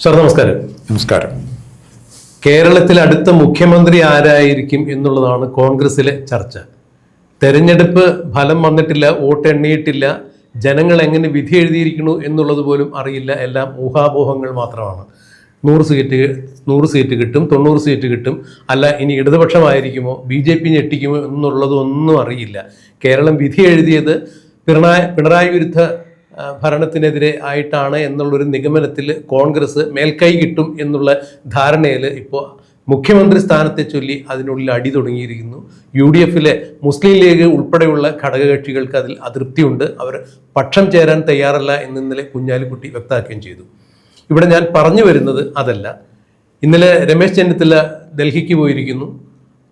Sir നമസ്കാരം. നമസ്കാരം. കേരളത്തിൽ അടുത്ത മുഖ്യമന്ത്രി ആരായിരിക്കും എന്നുള്ളതാണ് കോൺഗ്രസിലെ ചർച്ച. തെരഞ്ഞെടുപ്പ് ഫലം വന്നിട്ടില്ല, വോട്ട് എണ്ണിയിട്ടില്ല, ജനങ്ങൾ എങ്ങനെ വിധി എഴുതിയിരിക്കുന്നു എന്നുള്ളത് പോലും അറിയില്ല. എല്ലാം ഊഹാപോഹങ്ങൾ മാത്രമാണ്. 100 സീറ്റ് കിട്ടും, 90 സീറ്റ് കിട്ടും, അല്ല ഇനി ഇടതുപക്ഷമായിരിക്കുമോ, BJP ഞെട്ടിക്കുമോ എന്നുള്ളതൊന്നും അറിയില്ല. കേരളം വിധി എഴുതിയത് പിണറായി വിരുദ്ധ ഭരണത്തിനെതിരെ ആയിട്ടാണ് എന്നുള്ളൊരു നിഗമനത്തിൽ കോൺഗ്രസ് മേൽക്കൈ കിട്ടും എന്നുള്ള ധാരണയിൽ ഇപ്പോൾ മുഖ്യമന്ത്രി സ്ഥാനത്തെ ചൊല്ലി അതിനുള്ളിൽ അടി തുടങ്ങിയിരിക്കുന്നു. UDFിലെ മുസ്ലിം ലീഗ് ഉൾപ്പെടെയുള്ള ഘടകകക്ഷികൾക്ക് അതിൽ അതൃപ്തിയുണ്ട്. അവർ പക്ഷം ചേരാൻ തയ്യാറല്ല എന്ന് ഇന്നലെ കുഞ്ഞാലിക്കുട്ടി വ്യക്തമാക്കുകയും ചെയ്തു. ഇവിടെ ഞാൻ പറഞ്ഞു വരുന്നത് അതല്ല. ഇന്നലെ രമേശ് ചെന്നിത്തല ഡൽഹിക്ക് പോയിരിക്കുന്നു.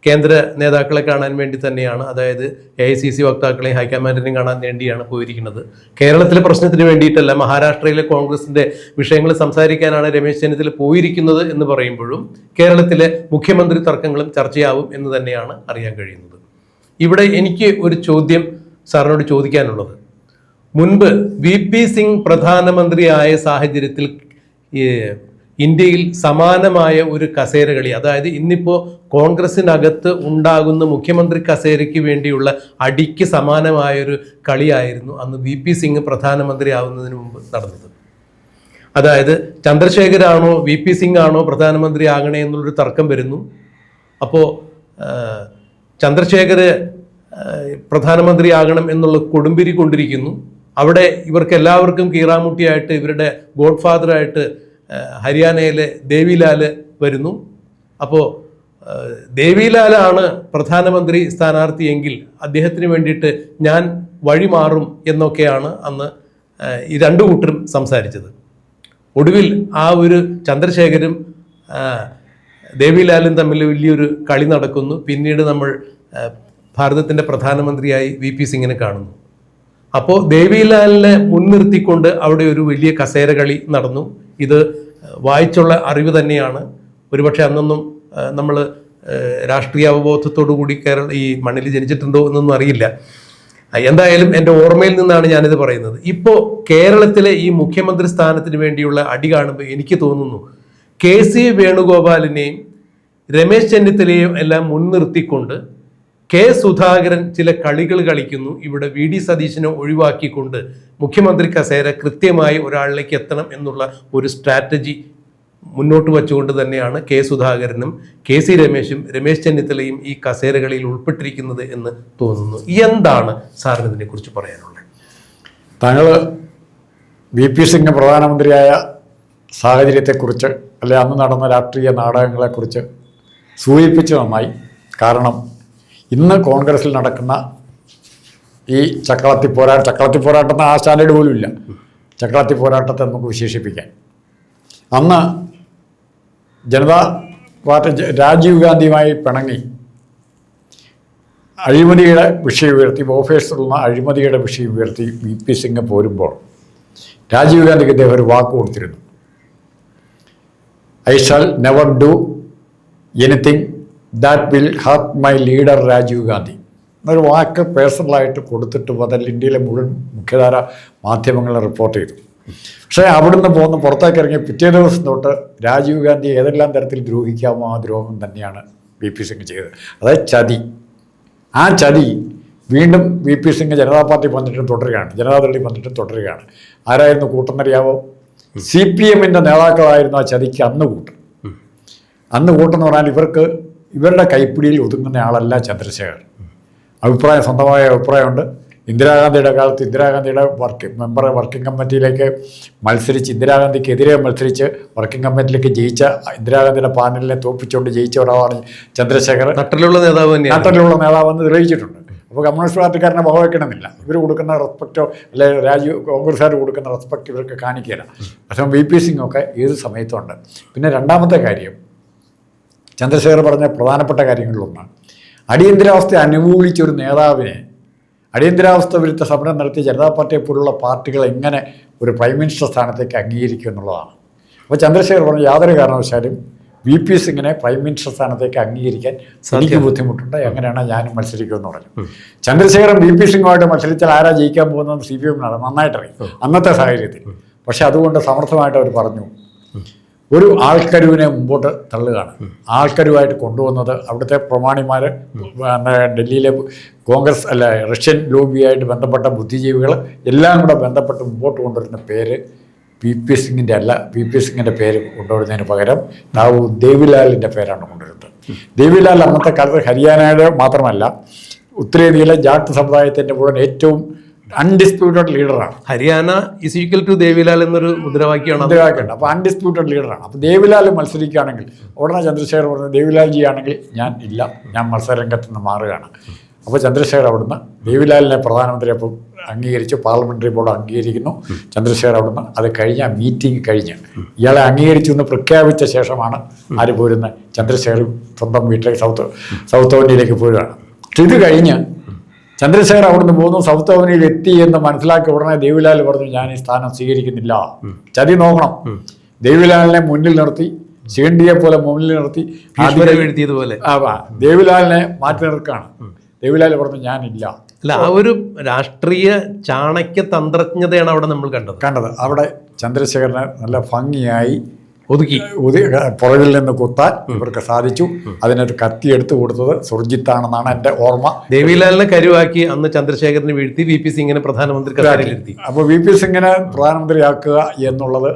കേന്ദ്ര നേതാക്കളെ കാണാൻ വേണ്ടി തന്നെയാണ്, അതായത് AICC വക്താക്കളെയും ഹൈക്കമാൻഡിനെയും കാണാൻ വേണ്ടിയാണ് പോയിരിക്കുന്നത്. കേരളത്തിലെ പ്രശ്നത്തിന് വേണ്ടിയിട്ടല്ല, മഹാരാഷ്ട്രയിലെ കോൺഗ്രസിന്റെ വിഷയങ്ങൾ സംസാരിക്കാനാണ് രമേശ് ചെന്നിത്തല പോയിരിക്കുന്നത് എന്ന് പറയുമ്പോഴും കേരളത്തിലെ മുഖ്യമന്ത്രി തർക്കങ്ങളും ചർച്ചയാവും എന്ന് തന്നെയാണ് അറിയാൻ കഴിയുന്നത്. ഇവിടെ എനിക്ക് ഒരു ചോദ്യം സാറിനോട് ചോദിക്കാനുള്ളത്, മുൻപ് VP സിംഗ് പ്രധാനമന്ത്രിയായ സാഹചര്യത്തിൽ ഇന്ത്യയിൽ സമാനമായ ഒരു കസേരകളി, അതായത് ഇന്നിപ്പോൾ കോൺഗ്രസിനകത്ത് ഉണ്ടാകുന്ന മുഖ്യമന്ത്രി കസേരയ്ക്ക് വേണ്ടിയുള്ള അടിക്ക് സമാനമായൊരു കളിയായിരുന്നു അന്ന് VP സിംഗ് പ്രധാനമന്ത്രി ആവുന്നതിന് മുമ്പ് നടന്നത്. അതായത് ചന്ദ്രശേഖരാണോ VP സിംഗ് ആണോ പ്രധാനമന്ത്രി ആകണേ എന്നുള്ളൊരു തർക്കം വരുന്നു. അപ്പോൾ ചന്ദ്രശേഖർ പ്രധാനമന്ത്രി ആകണം എന്നുള്ള കൊടുമ്പിരി കൊണ്ടിരിക്കുന്നു. അവിടെ ഇവർക്ക് എല്ലാവർക്കും കീറാമുട്ടിയായിട്ട് ഇവരുടെ ഗോഡ് ഫാദറായിട്ട് ഹരിയാനയിലെ ദേവിലാൽ വരുന്നു. അപ്പോൾ ദേവിലാലാണ് പ്രധാനമന്ത്രി സ്ഥാനാർത്ഥിയെങ്കിൽ അദ്ദേഹത്തിന് വേണ്ടിയിട്ട് ഞാൻ വഴിമാറും എന്നൊക്കെയാണ് അന്ന് ഈ രണ്ടു കൂട്ടരും സംസാരിച്ചത്. ഒടുവിൽ ആ ഒരു ചന്ദ്രശേഖരും ദേവിലാലും തമ്മിൽ വലിയൊരു കളി നടക്കുന്നു. പിന്നീട് നമ്മൾ ഭാരതത്തിൻ്റെ പ്രധാനമന്ത്രിയായി VP സിംഗിനെ കാണുന്നു. അപ്പോൾ ദേവിലാലിനെ മുൻനിർത്തിക്കൊണ്ട് അവിടെ ഒരു വലിയ കസേര കളി നടന്നു. ഇത് വായിച്ചുള്ള അറിവ് തന്നെയാണ്. ഒരുപക്ഷെ അന്നൊന്നും നമ്മൾ രാഷ്ട്രീയ അവബോധത്തോടു കൂടി ഈ മണ്ണിൽ ജനിച്ചിട്ടുണ്ടോ എന്നൊന്നും അറിയില്ല. എന്തായാലും എൻ്റെ ഓർമ്മയിൽ നിന്നാണ് ഞാനിത് പറയുന്നത്. ഇപ്പോൾ കേരളത്തിലെ ഈ മുഖ്യമന്ത്രി സ്ഥാനത്തിന് വേണ്ടിയുള്ള അടി കാണുമ്പോൾ എനിക്ക് തോന്നുന്നു KC വേണുഗോപാലിനെയും രമേശ് ചെന്നിത്തലയെയും എല്ലാം മുൻനിർത്തിക്കൊണ്ട് K സുധാകരൻ ചില കളികൾ കളിക്കുന്നു. ഇവിടെ VD സതീശനെ ഒഴിവാക്കിക്കൊണ്ട് മുഖ്യമന്ത്രി കസേര കൃത്യമായി ഒരാളിലേക്ക് എത്തണം എന്നുള്ള ഒരു സ്ട്രാറ്റജി മുന്നോട്ട് വച്ചുകൊണ്ട് തന്നെയാണ് K സുധാകരനും KC രമേശും രമേശ് ചെന്നിത്തലയും ഈ കസേരകളിൽ ഉൾപ്പെട്ടിരിക്കുന്നത് എന്ന് തോന്നുന്നു. എന്താണ് സാറിന് ഇതിനെക്കുറിച്ച് പറയാനുള്ളത്? താങ്കൾ VP സിംഗ് പ്രധാനമന്ത്രിയായ സാഹചര്യത്തെക്കുറിച്ച് അല്ലെ അന്ന് നടന്ന രാഷ്ട്രീയ നാടകങ്ങളെക്കുറിച്ച് സൂചിപ്പിച്ച് നന്നായി. കാരണം ഇന്ന് കോൺഗ്രസിൽ നടക്കുന്ന ഈ ചക്കളത്തി പോരാട്ടത്തിന് ആ സ്റ്റാൻഡേർഡ് പോലും ഇല്ല. ചക്കളത്തി പോരാട്ടത്തെ നമുക്ക് വിശേഷിപ്പിക്കാൻ. അന്ന് ജനതാ പാർട്ടി രാജീവ് ഗാന്ധിയുമായി പിണങ്ങി അഴിമതിയുടെ വിഷയം ഉയർത്തി, ഓഫീസിലുള്ള അഴിമതിയുടെ വിഷയം ഉയർത്തി VP സിംഗ് പോരുമ്പോൾ രാജീവ് ഗാന്ധിക്ക് അദ്ദേഹം ഒരു വാക്ക് കൊടുത്തിരുന്നു, I shall never do anything that will hurt my leader Rajiv Gandhi എന്നൊരു വാക്ക് പേഴ്സണലായിട്ട് കൊടുത്തിട്ട് അതിൽ ഇന്ത്യയിലെ മുഴുവൻ മുഖ്യധാര മാധ്യമങ്ങൾ റിപ്പോർട്ട് ചെയ്തു. പക്ഷേ അവിടുന്ന് പുറത്തേക്ക് ഇറങ്ങിയ പിറ്റേ ദിവസം തൊട്ട് രാജീവ് ഗാന്ധി ഏതെല്ലാം തരത്തിൽ ദ്രോഹിക്കാമോ ആ ദ്രോഹം തന്നെയാണ് VP സിംഗ് ചെയ്തത്. അതായത് ചതി. ആ ചതി വീണ്ടും VP സിംഗ് ജനതാ പാർട്ടി വന്നിട്ടും തുടരുകയാണ്, ജനതാദളിൽ വന്നിട്ടും തുടരുകയാണ്. ആരായിരുന്നു കൂട്ടെന്നറിയാവോ? CPMൻ്റെ നേതാക്കളായിരുന്നു ആ ചതിക്ക് അന്ന് കൂട്ടം. അന്ന് കൂട്ടെന്ന് പറഞ്ഞാൽ ഇവരുടെ കൈപ്പിടിയിൽ ഒതുങ്ങുന്ന ആളല്ല ചന്ദ്രശേഖർ. സ്വന്തമായ അഭിപ്രായമുണ്ട്. ഇന്ദിരാഗാന്ധിയുടെ കാലത്ത് ഇന്ദിരാഗാന്ധിയുടെ വർക്കിംഗ് കമ്മിറ്റിയിലേക്ക് മത്സരിച്ച് ഇന്ദിരാഗാന്ധിക്കെതിരെ മത്സരിച്ച് വർക്കിംഗ് കമ്മിറ്റിയിലേക്ക് ജയിച്ച ഇന്ദിരാഗാന്ധിയുടെ പാനലിനെ തോൽപ്പിച്ചുകൊണ്ട് ജയിച്ച ഒരാളാണ് ചന്ദ്രശേഖർ. നട്ടലുള്ള നേതാവെന്ന് തെളിയിച്ചിട്ടുണ്ട്. അപ്പോൾ കമ്മ്യൂണിസ്റ്റ് പാർട്ടിക്കാരനെ വകവയ്ക്കണമെന്നില്ല. ഇവർ കൊടുക്കുന്ന റെസ്പെക്റ്റോ അല്ലെ കോൺഗ്രസ്സുകാർ കൊടുക്കുന്ന റെസ്പെക്റ്റ് ഇവർക്ക് കാണിക്കില്ല. പക്ഷേ VP സിംഗ് ഒക്കെ ഏത് സമയത്തുണ്ട്. പിന്നെ രണ്ടാമത്തെ കാര്യം, ചന്ദ്രശേഖർ പറഞ്ഞ പ്രധാനപ്പെട്ട കാര്യങ്ങളിലൊന്നാണ് അടിയന്തരാവസ്ഥ അനുകൂലിച്ചൊരു നേതാവിനെ, അടിയന്തരാവസ്ഥ വിരുദ്ധ സമരം നടത്തിയ ജനതാ പാർട്ടിയെ പോലുള്ള പാർട്ടികൾ എങ്ങനെ ഒരു പ്രൈം മിനിസ്റ്റർ സ്ഥാനത്തേക്ക് അംഗീകരിക്കും എന്നുള്ളതാണ്. അപ്പോൾ ചന്ദ്രശേഖർ പറഞ്ഞ യാതൊരു കാരണവശാലും VP സിംഗിനെ പ്രൈം മിനിസ്റ്റർ സ്ഥാനത്തേക്ക് അംഗീകരിക്കാൻ എനിക്ക് ബുദ്ധിമുട്ടുണ്ട്, എങ്ങനെയാണ് ഞാനും മത്സരിക്കുമെന്ന് പറഞ്ഞു. ചന്ദ്രശേഖരൻ VP സിംഗുമായിട്ട് മത്സരിച്ചാൽ ആരാ ജയിക്കാൻ പോകുന്നത് CPM നന്നായിട്ടറിയും അന്നത്തെ സാഹചര്യത്തിൽ. പക്ഷെ അതുകൊണ്ട് സമർത്ഥമായിട്ട് അവർ പറഞ്ഞു, ഒരു ആൾക്കരുവിനെ മുമ്പോട്ട് തള്ളുകയാണ്. ആൾക്കരുവായിട്ട് കൊണ്ടുവന്നത് അവിടുത്തെ പ്രമാണിമാർ, ഡൽഹിയിലെ കോൺഗ്രസ് റഷ്യൻ ലോബിയായിട്ട് ബന്ധപ്പെട്ട ബുദ്ധിജീവികൾ എല്ലാം കൂടെ ബന്ധപ്പെട്ട് മുമ്പോട്ട് കൊണ്ടുവരുന്ന പേര് VP സിംഗിൻ്റെ അല്ല. VP സിംഗിൻ്റെ പേര് കൊണ്ടുവരുന്നതിന് പകരം ദേവിലാലിൻ്റെ പേരാണ് കൊണ്ടുവരുന്നത്. ദേവിലാൽ അന്നത്തെ കാലത്ത് ഹരിയാനയുടെ മാത്രമല്ല ഉത്തരേന്ത്യയിലെ ജാട്ട് സമുദായത്തിൻ്റെ മുഴുവൻ ഏറ്റവും അൺഡിസ്പ്യൂട്ടഡ് ലീഡറാണ്. Haryana is equal to Devi Lal എന്നൊരു മുദ്രാവാക്യമാണ്. അപ്പോൾ അൺഡിസ്പ്യൂട്ടഡ് ലീഡറാണ്. അപ്പോൾ ദേവിലാൽ മത്സരിക്കുകയാണെങ്കിൽ ഉടനെ ചന്ദ്രശേഖർ പറഞ്ഞു ദേവിലാൽജി ആണെങ്കിൽ ഞാൻ ഇല്ല, ഞാൻ മത്സരരംഗത്ത് നിന്ന് മാറുകയാണ്. അപ്പോൾ ചന്ദ്രശേഖർ അവിടുന്ന് ദേവിലാലിനെ പ്രധാനമന്ത്രി അപ്പം അംഗീകരിച്ചു, പാർലമെൻ്ററി ബോർഡ് അംഗീകരിക്കുന്നു. ചന്ദ്രശേഖർ അവിടുന്ന് അത് കഴിഞ്ഞ മീറ്റിംഗ് കഴിഞ്ഞ് ഇയാളെ അംഗീകരിച്ചു എന്ന് പ്രഖ്യാപിച്ച ശേഷമാണ് ആര് പോരുന്നത്, ചന്ദ്രശേഖർ സ്വന്തം വീട്ടിലേക്ക് സൗത്ത് അവനിയിലേക്ക് പോരുകയാണ്. പക്ഷെ ഇത് കഴിഞ്ഞ് ചന്ദ്രശേഖർ അവിടുന്ന് പോകുന്നു, സൗത്ത് അവനിയിൽ എത്തി എന്ന് മനസ്സിലാക്കിയ ഉടനെ ദേവിലാൽ പറഞ്ഞു ഞാൻ ഈ സ്ഥാനം സ്വീകരിക്കുന്നില്ല. ചതി നോക്കണം. ദേവിലാലിനെ മുന്നിൽ നിർത്തി, ശിഖണ്ഡിയെ പോലെ മുന്നിൽ നിർത്തി ദേവിലാലിനെ മാറ്റി നിർക്കുകയാണ്. ദേവിലാൽ പറഞ്ഞു ഞാനില്ല. അല്ല, ആ ഒരു രാഷ്ട്രീയ ചാണക്യ തന്ത്രജ്ഞതയാണ് അവിടെ നമ്മൾ കണ്ടത്. അവിടെ ചന്ദ്രശേഖരനെ നല്ല ഭംഗിയായി ഒതുക്കി പുറകിൽ നിന്ന് കുത്താൻ ഇവർക്ക് സാധിച്ചു. അതിനൊരു കത്തി എടുത്തു കൊടുത്തത് സുർജിത്താണെന്നാണ് എൻ്റെ ഓർമ്മ. ദേവിലാലിനെ കരുവാക്കി അന്ന് ചന്ദ്രശേഖരനെ വീഴ്ത്തി VP സിംഗിനെ പ്രധാനമന്ത്രി കസേരയിലിരുത്തി. അപ്പോൾ VP സിംഗിനെ പ്രധാനമന്ത്രിയാക്കുക എന്നുള്ളത്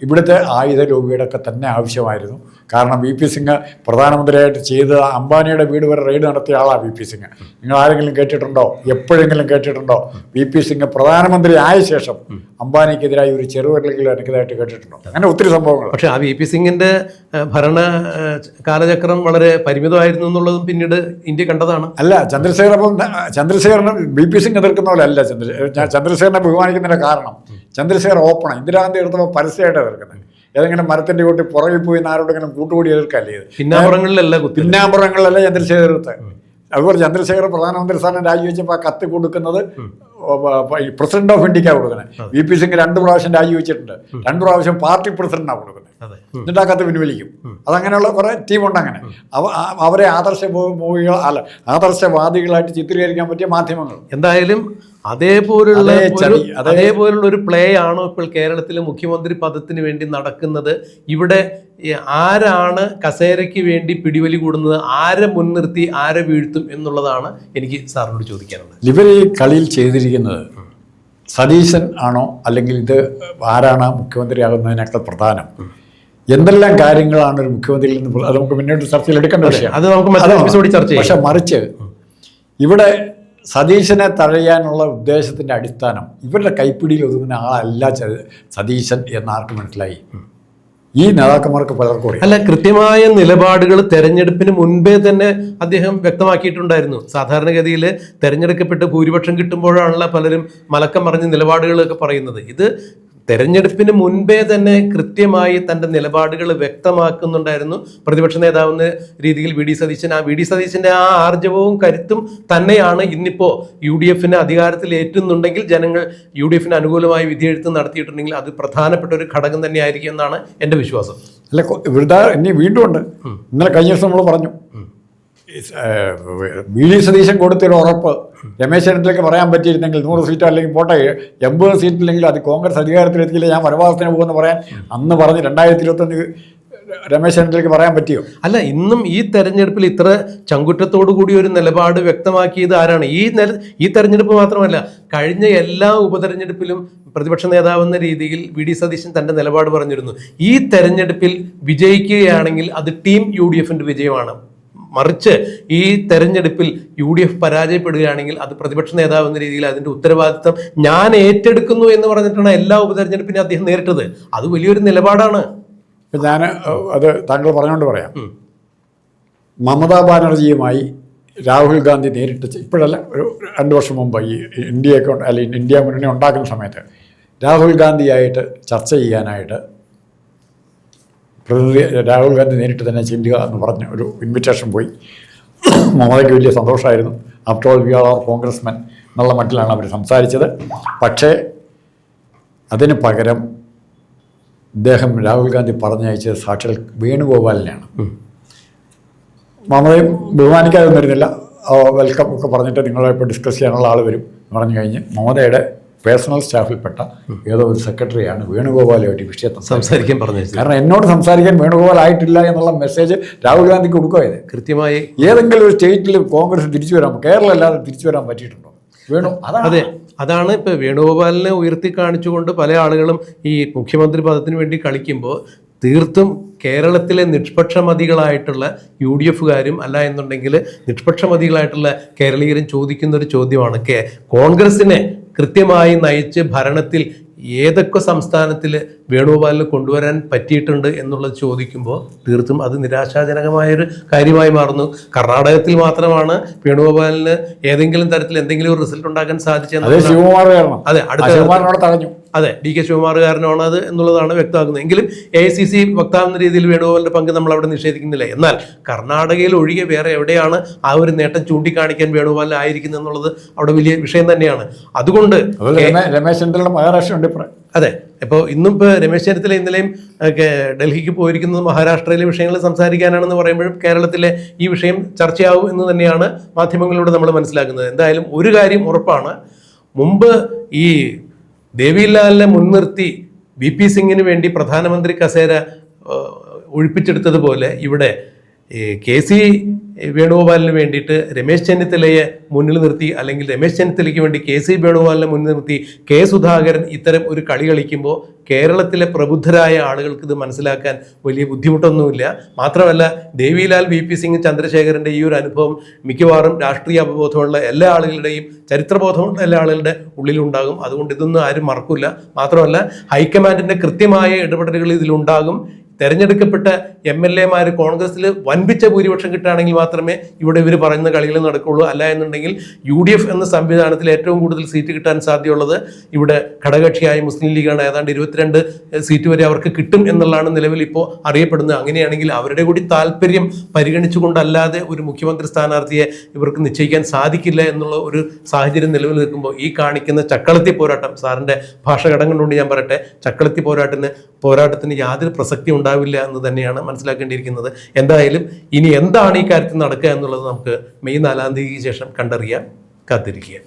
ഇവിടുത്തെ ആയുധ ലോബിയുടെ ഒക്കെ തന്നെ ആവശ്യമായിരുന്നു. കാരണം VP സിംഗ് പ്രധാനമന്ത്രിയായിട്ട് ചെയ്ത് അംബാനിയുടെ വീട് വരെ റെയ്ഡ് നടത്തിയ ആളാണ് VP സിംഗ്. നിങ്ങൾ ആരെങ്കിലും കേട്ടിട്ടുണ്ടോ, എപ്പോഴെങ്കിലും കേട്ടിട്ടുണ്ടോ VP സിംഗ് പ്രധാനമന്ത്രി ആയ ശേഷം അംബാനിക്കെതിരായി ഒരു ചെറുവിരലെങ്കിലും എനിക്കതായിട്ട് കേട്ടിട്ടുണ്ടോ? അങ്ങനെ ഒത്തിരി സംഭവങ്ങൾ. പക്ഷേ ആ VP സിംഗിന്റെ ഭരണ കാലചക്രം വളരെ പരിമിതമായിരുന്നു എന്നുള്ളതും പിന്നീട് ഇന്ത്യ കണ്ടതാണ്. അല്ല, ചന്ദ്രശേഖരന് VP സിംഗ് എതിർക്കുന്ന പോലെ അല്ല ചന്ദ്രശേഖരനെ ബഹുമാനിക്കുന്നതിന്റെ കാരണം ചന്ദ്രശേഖർ ഓപ്പണാണ്. ഇന്ദിരാഗാന്ധി എടുത്തപ്പോൾ പരസ്യമായിട്ട് എതിർക്കുന്നത്. ഏതെങ്കിലും മരത്തിന്റെ കൂട്ടി പുറകിൽ പോയി ആരോടെങ്കിലും കൂട്ടുകൂടി എതിർക്കല്ലേ ഇത്. പിന്നാമ്പുറങ്ങളിലല്ല ചന്ദ്രശേഖർ എതിർത്ത്. അതുപോലെ ചന്ദ്രശേഖർ പ്രധാനമന്ത്രി സ്ഥാനം രാജിവെച്ചപ്പോൾ ആ കത്ത് കൊടുക്കുന്നത് പ്രസിഡന്റ് ഓഫ് ഇന്ത്യക്കാണ് കൊടുക്കുന്നത്. VP സിംഗ് 2 പ്രാവശ്യം രാജിവെച്ചിട്ടുണ്ട്. 2 പ്രാവശ്യം പാർട്ടി പ്രസിഡന്റാണ് കൊടുക്കുന്നത്. എന്നിട്ട് ആ കത്ത് പിൻവലിക്കും. അതങ്ങനെയുള്ള കുറേ ടീമുണ്ട്. അങ്ങനെ അവരെ ആദർശവാദികളായിട്ട് ചിത്രീകരിക്കാൻ പറ്റിയ മാധ്യമങ്ങൾ. എന്തായാലും അതേപോലുള്ള ഒരു പ്ലേ ആണോ ഇപ്പോൾ കേരളത്തിലെ മുഖ്യമന്ത്രി പദത്തിന് വേണ്ടി നടക്കുന്നത്? ഇവിടെ ആരാണ് കസേരയ്ക്ക് വേണ്ടി പിടിവലി കൂടുന്നത്, ആരെ മുൻനിർത്തി ആരെ വീഴ്ത്തും എന്നുള്ളതാണ് എനിക്ക് സാറിനോട് ചോദിക്കാനുള്ളത്. ഇവർ ഈ കളിയിൽ ചെയ്തിരിക്കുന്നത് സതീശൻ ആണോ, അല്ലെങ്കിൽ ഇത് ആരാണ് മുഖ്യമന്ത്രിയാകുന്നതിനേക്കാൾ പ്രധാനം എന്തെല്ലാം കാര്യങ്ങളാണ് ഒരു മുഖ്യമന്ത്രിയിൽ നിന്ന്, അത് നമുക്ക് പിന്നീട് ചർച്ചയിൽ എടുക്കേണ്ട വിഷയം. അത് നമുക്ക് മറ്റൊരു എപ്പിസോഡിൽ ചർച്ച ചെയ്യാം. പക്ഷെ മറിച്ച് ഇവിടെ സതീശനെ തഴയാനുള്ള ഉദ്ദേശത്തിൻ്റെ അടിസ്ഥാനം ഇവരുടെ കൈപ്പിടിയിൽ ഒതുങ്ങുന്ന ആളല്ല സതീശൻ എന്നാർക്ക് മനസ്സിലായി? ഈ നേതാക്കന്മാർക്ക് പലർക്കും അല്ല, കൃത്യമായ നിലപാടുകൾ തെരഞ്ഞെടുപ്പിന് മുൻപേ തന്നെ അദ്ദേഹം വ്യക്തമാക്കിയിട്ടുണ്ടായിരുന്നു. സാധാരണഗതിയിൽ തെരഞ്ഞെടുക്കപ്പെട്ട് ഭൂരിപക്ഷം കിട്ടുമ്പോഴാണല്ലോ പലരും മലക്കം മറിഞ്ഞ നിലപാടുകളൊക്കെ പറയുന്നത്. ഇത് തെരഞ്ഞെടുപ്പിന് മുൻപേ തന്നെ കൃത്യമായി തൻ്റെ നിലപാടുകൾ വ്യക്തമാക്കുന്നുണ്ടായിരുന്നു പ്രതിപക്ഷ നേതാവെന്ന രീതിയിൽ VD സതീശൻ. ആ VD സതീശൻ്റെ ആ ആർജവവും കരുത്തും തന്നെയാണ് ഇന്നിപ്പോൾ UDF അധികാരത്തിൽ ഏറ്റുന്നുണ്ടെങ്കിൽ ജനങ്ങൾ UDF അനുകൂലമായി വിധിയെഴുത്ത് നടത്തിയിട്ടുണ്ടെങ്കിൽ അത് പ്രധാനപ്പെട്ട ഒരു ഘടകം തന്നെയായിരിക്കും എന്നാണ് എൻ്റെ വിശ്വാസം. അല്ല, ഇനി വീണ്ടും ഉണ്ട്. ഇന്നലെ കഴിഞ്ഞ ദിവസം നമ്മൾ പറഞ്ഞു VD സതീശൻ കൊടുത്തൊരു ഉറപ്പ് രമേശ് ചെന്നിത്തലയ്ക്ക് പറയാൻ പറ്റിയിരുന്നെങ്കിൽ 100 സീറ്റോ അല്ലെങ്കിൽ പോട്ടെ 80 സീറ്റില്ലെങ്കിൽ അത് കോൺഗ്രസ് അധികാരത്തിലെത്തിയില്ല, ഞാൻ വനവാസത്തിന് പോകുമെന്ന് പറയാൻ അന്ന് പറഞ്ഞ് 2021 രമേശ് ചെന്നിത്തലയ്ക്ക് പറയാൻ പറ്റിയോ? അല്ല, ഇന്നും ഈ തെരഞ്ഞെടുപ്പിൽ ഇത്ര ചങ്കുറ്റത്തോടു കൂടി ഒരു നിലപാട് വ്യക്തമാക്കിയത് ആരാണ്? ഈ തെരഞ്ഞെടുപ്പ് മാത്രമല്ല, കഴിഞ്ഞ എല്ലാ ഉപതെരഞ്ഞെടുപ്പിലും പ്രതിപക്ഷ നേതാവെന്ന രീതിയിൽ VD സതീശൻ തൻ്റെ നിലപാട് പറഞ്ഞിരുന്നു. ഈ തെരഞ്ഞെടുപ്പിൽ വിജയിക്കുകയാണെങ്കിൽ അത് ടീം UDF വിജയമാണ്. മറിച്ച് ഈ തെരഞ്ഞെടുപ്പിൽ UDF പരാജയപ്പെടുകയാണെങ്കിൽ അത് പ്രതിപക്ഷ നേതാവ് എന്ന രീതിയിൽ അതിൻ്റെ ഉത്തരവാദിത്തം ഞാൻ ഏറ്റെടുക്കുന്നു എന്ന് പറഞ്ഞിട്ടാണ് എല്ലാ ഉപതെരഞ്ഞെടുപ്പിനും അദ്ദേഹം നേരിട്ടത്. അത് വലിയൊരു നിലപാടാണ്. ഞാൻ അത് താങ്കൾ പറഞ്ഞുകൊണ്ട് പറയാം. മമതാ ബാനർജിയുമായി രാഹുൽ ഗാന്ധി നേരിട്ട്, ഇപ്പോഴല്ല, ഒരു 2 വർഷം മുമ്പ് ഈ ഇന്ത്യ മുന്നണി ഉണ്ടാക്കുന്ന സമയത്ത് രാഹുൽ ഗാന്ധിയായിട്ട് ചർച്ച ചെയ്യാനായിട്ട് രാഹുൽ ഗാന്ധി നേരിട്ട് തന്നെ ചെല്ലുക എന്ന് പറഞ്ഞ ഒരു ഇൻവിറ്റേഷൻ പോയി. മമതയ്ക്ക് വലിയ സന്തോഷമായിരുന്നു. ആഫ്റ്റർ ഓൾ വി ആർ കോൺഗ്രസ്മെൻ എന്നുള്ള മട്ടിലാണ് അവർ സംസാരിച്ചത്. പക്ഷേ അതിന് പകരം ഇദ്ദേഹം രാഹുൽ ഗാന്ധി പറഞ്ഞയച്ചത് സാക്ഷാൽ വേണുഗോപാലിനെയാണ്. മമതയും ബഹുമാനിക്കാതെ വരുന്നില്ല, വെൽക്കം ഒക്കെ പറഞ്ഞിട്ട് നിങ്ങളെ ഇപ്പോൾ ഡിസ്കസ് ചെയ്യാനുള്ള ആൾ വരും എന്ന് പറഞ്ഞു കഴിഞ്ഞ് മമതയുടെ പേഴ്സണൽ സ്റ്റാഫിൽപ്പെട്ട ഏതോ ഒരു സെക്രട്ടറിയാണ് വേണുഗോപാലുമായിട്ട് ഈ വിഷയത്തെ സംസാരിക്കാൻ പറഞ്ഞു. കാരണം എന്നോട് സംസാരിക്കാൻ വേണുഗോപാൽ ആയിട്ടില്ല എന്നുള്ള മെസ്സേജ് രാഹുൽ ഗാന്ധിക്ക് കൊടുക്കുകയത്. കൃത്യമായി ഏതെങ്കിലും ഒരു സ്റ്റേറ്റിൽ കോൺഗ്രസ് തിരിച്ചു വരാൻ, കേരളം അല്ലാതെ തിരിച്ചു വരാൻ പറ്റിയിട്ടുണ്ടോ? അതെ, അതാണ് ഇപ്പോൾ വേണുഗോപാലിനെ ഉയർത്തി കാണിച്ചുകൊണ്ട് പല ആളുകളും ഈ മുഖ്യമന്ത്രി പദത്തിന് വേണ്ടി കളിക്കുമ്പോൾ തീർത്തും കേരളത്തിലെ നിഷ്പക്ഷമതികളായിട്ടുള്ള UDFകാരും അല്ല എന്നുണ്ടെങ്കിൽ നിഷ്പക്ഷമതികളായിട്ടുള്ള കേരളീയരും ചോദിക്കുന്ന ഒരു ചോദ്യമാണ്, കോൺഗ്രസിനെ കൃത്യമായി നയിച്ച് ഭരണത്തിൽ ഏതൊക്കെ സംസ്ഥാനത്തിൽ വേണുഗോപാലിന് കൊണ്ടുവരാൻ പറ്റിയിട്ടുണ്ട് എന്നുള്ളത് ചോദിക്കുമ്പോൾ തീർത്തും അത് നിരാശാജനകമായൊരു കാര്യമായി മാറുന്നു. കർണാടകത്തിൽ മാത്രമാണ് വേണുഗോപാലിന് ഏതെങ്കിലും തരത്തിൽ എന്തെങ്കിലും ഒരു റിസൾട്ട് ഉണ്ടാക്കാൻ സാധിച്ചത്. അതെ, അതെ, DK ശിവകുമാർ കാരനാണ് അത് എന്നുള്ളതാണ് വ്യക്തമാക്കുന്നത്. എങ്കിലും AICC വക്താവെന്ന രീതിയിൽ വേണുഗോപാലിന്റെ പങ്ക് നമ്മൾ അവിടെ നിഷേധിക്കുന്നില്ല. എന്നാൽ കർണാടകയിൽ ഒഴികെ വേറെ എവിടെയാണ് ആ ഒരു നേട്ടം ചൂണ്ടിക്കാണിക്കാൻ വേണുഗോപാലിന് ആയിരിക്കുന്നത് എന്നുള്ളത് അവിടെ വലിയ വിഷയം തന്നെയാണ്. അതുകൊണ്ട് രമേശ് ചെന്നിത്തലയുടെ മഹാരാഷ്ട്ര ഉണ്ട്. അതെ, ഇപ്പോൾ ഇന്നും ഇപ്പോൾ രമേശ് ചെന്നിത്തല ഇന്നലെയും ഡൽഹിക്ക് പോയിരിക്കുന്നത് മഹാരാഷ്ട്രയിലെ വിഷയങ്ങൾ സംസാരിക്കാനാണെന്ന് പറയുമ്പോഴും കേരളത്തിലെ ഈ വിഷയം ചർച്ചയാവും എന്ന് തന്നെയാണ് മാധ്യമങ്ങളിലൂടെ നമ്മൾ മനസ്സിലാക്കുന്നത്. എന്തായാലും ഒരു കാര്യം ഉറപ്പാണ്, മുമ്പ് ഈ ദേവിലാലിനെ മുൻനിർത്തി VP സിംഗിന് വേണ്ടി പ്രധാനമന്ത്രി കസേര ഒഴിപ്പിച്ചെടുത്തതുപോലെ ഇവിടെ KC വേണുഗോപാലിന് വേണ്ടിയിട്ട് രമേശ് ചെന്നിത്തലയെ മുന്നിൽ നിർത്തി, അല്ലെങ്കിൽ രമേശ് ചെന്നിത്തലയ്ക്ക് വേണ്ടി KC വേണുഗോപാലിനെ മുന്നിൽ നിർത്തി K സുധാകരൻ ഇത്തരം ഒരു കളി കളിക്കുമ്പോൾ കേരളത്തിലെ പ്രബുദ്ധരായ ആളുകൾക്ക് ഇത് മനസ്സിലാക്കാൻ വലിയ ബുദ്ധിമുട്ടൊന്നുമില്ല. മാത്രമല്ല ദേവിലാൽ VP സിംഗ് ചന്ദ്രശേഖരൻ്റെ ഈ ഒരു അനുഭവം മിക്കവാറും രാഷ്ട്രീയ അവബോധമുള്ള എല്ലാ ആളുകളുടെയും ചരിത്രബോധമുള്ള എല്ലാ ആളുകളുടെ ഉള്ളിലുണ്ടാകും. അതുകൊണ്ട് ഇതൊന്നും ആരും മറക്കില്ല. മാത്രമല്ല ഹൈക്കമാൻഡിൻ്റെ കൃത്യമായ ഇടപെടലുകൾ ഇതിലുണ്ടാകും. തെരഞ്ഞെടുക്കപ്പെട്ട MLAമാർ കോൺഗ്രസ്സിൽ വൻപിച്ച ഭൂരിപക്ഷം കിട്ടുകയാണെങ്കിൽ മാത്രമേ ഇവിടെ ഇവർ പറയുന്ന കളികൾ നടക്കുകയുള്ളൂ. അല്ല എന്നുണ്ടെങ്കിൽ UDF എന്ന സംവിധാനത്തിൽ ഏറ്റവും കൂടുതൽ സീറ്റ് കിട്ടാൻ സാധ്യതയുള്ളത് ഇവിടെ ഘടകകക്ഷിയായ മുസ്ലിം ലീഗാണ്. ഏതാണ്ട് 22 സീറ്റ് വരെ അവർക്ക് കിട്ടും എന്നുള്ളതാണ് നിലവിൽ ഇപ്പോൾ അറിയപ്പെടുന്നത്. അങ്ങനെയാണെങ്കിൽ അവരുടെ കൂടി താല്പര്യം പരിഗണിച്ചുകൊണ്ടല്ലാതെ ഒരു മുഖ്യമന്ത്രി സ്ഥാനാർത്ഥിയെ ഇവർക്ക് നിശ്ചയിക്കാൻ സാധിക്കില്ല എന്നുള്ള ഒരു സാഹചര്യം നിലവിൽ നിൽക്കുമ്പോൾ ഈ കാണിക്കുന്ന ചക്കളത്തി പോരാട്ടം, സാറിൻ്റെ ഭാഷ കടങ്ങളുണ്ട് ഞാൻ പറയട്ടെ, ചക്കളത്തി പോരാട്ടത്തിന് യാതൊരു പ്രസക്തി ഉണ്ടാവില്ല എന്ന് തന്നെയാണ് മനസ്സിലാക്കേണ്ടിയിരിക്കുന്നത്. എന്തായാലും ഇനി എന്താണ് ഈ കാര്യത്തിൽ നടക്കുക എന്നുള്ളത് നമുക്ക് മെയ് 4 ശേഷം കണ്ടറിയാൻ കാത്തിരിക്കുക.